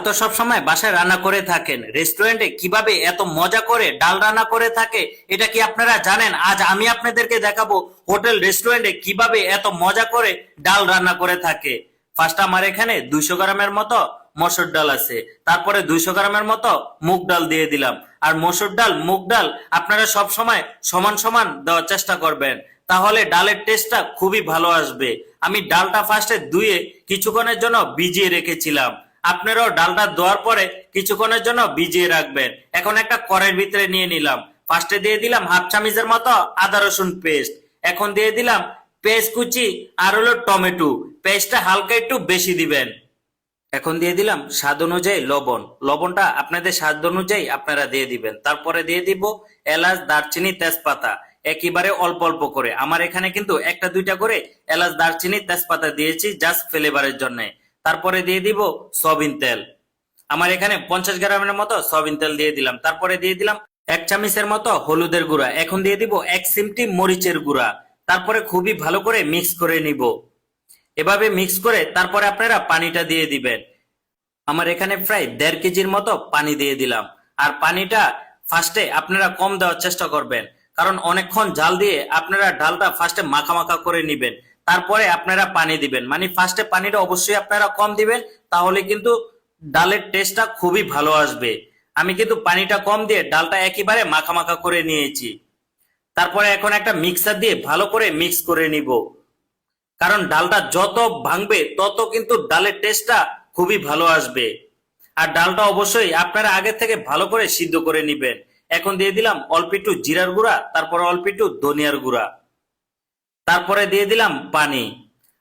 তো সব সময় বাসায় রান্না করে থাকেন, রেস্টুরেন্টে কিভাবে এত মজা করে ডাল রান্না করে থাকে এটা কি আপনারা জানেন? আজ আমি আপনাদেরকে দেখাবো হোটেল রেস্টুরেন্টে কিভাবে এত মজা করে ডাল রান্না করে থাকে। ফার্স্ট আমার এখানে 200 গ্রামের মতো মসুর ডাল আছে, তারপরে 200 গ্রামের মতো মুগ ডাল দিয়ে দিলাম। আর মসুর ডাল মুগ ডাল আপনারা সব সময় সমান সমান দেওয়ার চেষ্টা করবেন, তাহলে ডালের টেস্টটা খুবই ভালো আসবে। আমি ডালটা ফার্স্টে ধুয়ে কিছুক্ষণের জন্য ভিজিয়ে রেখেছিলাম, আপনারাও ডালটা ধোয়ার পরে কিছুক্ষণের জন্য ভিজিয়ে রাখবেন। এখন একটা কড়াইয়ের ভিতরে নিয়ে নিলাম, ফার্স্টে দিয়ে দিলাম হাফ চামচের মতো আদা রসুন পেস্ট, এখন দিয়ে দিলাম পেঁয়াজ কুচি আর হলো টমেটো, পেস্টটা হালকা একটু বেশি দিবেন। এখন দিয়ে দিলাম স্বাদ অনুযায়ী লবণ, লবণটা আপনাদের স্বাদ অনুযায়ী আপনারা দিয়ে দিবেন। তারপরে দিয়ে দিব এলাচ দারচিনি তেজপাতা, একেবারে অল্প অল্প করে। আমার এখানে কিন্তু একটা দুইটা করে এলাচ দারচিনি তেজপাতা দিয়েছি জাস্ট ফ্লেভারের জন্য। তারপরে দিয়ে দিব সয়াবিন তেল, আমার এখানে 50 গ্রামের মতো সয়াবিন তেল দিয়ে দিলাম। তারপরে দিয়ে দিলাম 1 চামচের মতো হলুদের গুঁড়া, এখন দিয়ে দিব 1 চিমটি মরিচের গুঁড়া। তারপরে খুবই ভালো করে মিক্স করে নিব। এভাবে মিক্স করে তারপরে আপনারা পানিটা দিয়ে দিবেন। আমার এখানে প্রায় 1.5 কেজির মতো পানি দিয়ে দিলাম। আর পানিটা ফার্স্টে আপনারা কম দেওয়ার চেষ্টা করবেন, কারণ অনেকক্ষণ জাল দিয়ে আপনারা ডালটা ফার্স্টে মাখা মাখা করে নিবেন, তারপরে আপনারা পানি দিবেন। মানে ফার্স্টে পানিটা অবশ্যই আপনারা কম দিবেন, তাহলে কিন্তু ডালের টেস্টটা খুবই ভালো আসবে। আমি কিন্তু পানিটা কম দিয়ে ডালটা একেবারে মাখা মাখা করে নিয়েছি। তারপরে এখন একটা মিক্সার দিয়ে ভালো করে মিক্স করে নিব, কারণ ডালটা যত ভাঙবে তত কিন্তু ডালের টেস্টটা খুবই ভালো আসবে। আর ডালটা অবশ্যই আপনারা আগে থেকে ভালো করে সিদ্ধ করে নিবেন। এখন দিয়ে দিলাম অল্প একটু জিরার গুঁড়া, তারপরে অল্প একটু ধনিয়ার গুঁড়া, তারপরে দিয়ে দিলাম পানি।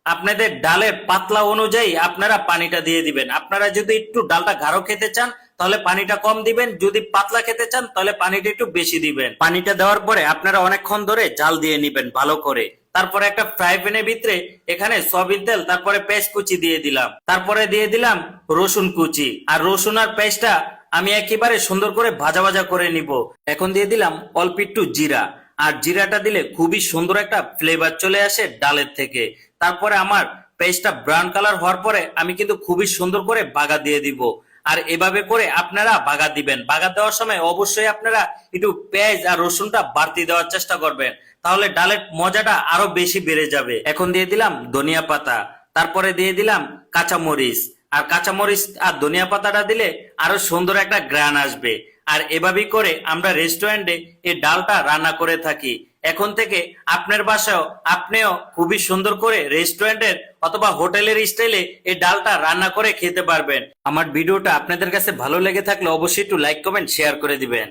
আপনাদের ডালের পাতলা অনুযায়ী আপনারা পানিটা দিয়ে দিবেন। আপনারা যদি একটু ডালটা গাঢ় খেতে চান তাহলে পানিটা কম দিবেন, যদি পাতলা খেতে চান তাহলে পানিটা একটু বেশি দিবেন। পানিটা দেওয়ার পরে আপনারা অনেকক্ষণ ধরে জাল দিয়ে নিবেন ভালো করে। তারপরে একটা ফ্রাই প্যানের ভিতরে এখানে সয়াবিন তেল, তারপরে পেঁয়াজ কুচি দিয়ে দিলাম, তারপরে দিয়ে দিলাম রসুন কুচি। আর রসুন আর পেঁয়াজটা আমি একেবারে সুন্দর করে ভাজা ভাজা করে নিব। এখন দিয়ে দিলাম অল্প একটু জিরা, আর জিরাটা দিলে খুবই সুন্দর একটা ফ্লেভার চলে আসে ডালের থেকে। তারপরে আমার পেস্টটা ব্রাউন কালার হওয়ার পরে আমি কিন্তু খুবই সুন্দর করে বাগা দিয়ে দিব। আর এভাবে করে আপনারা বাগা দিবেন। বাগা দেওয়ার সময় অবশ্যই আপনারা একটু পেঁয়াজ আর রসুনটা বাড়তি দেওয়ার চেষ্টা করবেন, তাহলে ডালের মজাটা আরো বেশি বেড়ে যাবে। এখন দিয়ে দিলাম ধনিয়া পাতা, তারপরে দিয়ে দিলাম কাঁচামরিচ। আর কাঁচামরিচ আর ধনিয়া পাতাটা দিলে আরো সুন্দর একটা গ্রান আসবে। আর এভাবেই করে আমরা রেস্টুরেন্টে এই ডালটা রান্না করে থাকি। এখন থেকে আপনার বাসায়ও আপনিও খুবই সুন্দর করে রেস্টুরেন্টের অথবা হোটেলের স্টাইলে এই ডালটা রান্না করে খেতে পারবেন। আমার ভিডিওটা আপনাদের কাছে ভালো লেগে থাকলে অবশ্যই একটু লাইক কমেন্ট শেয়ার করে দিবেন।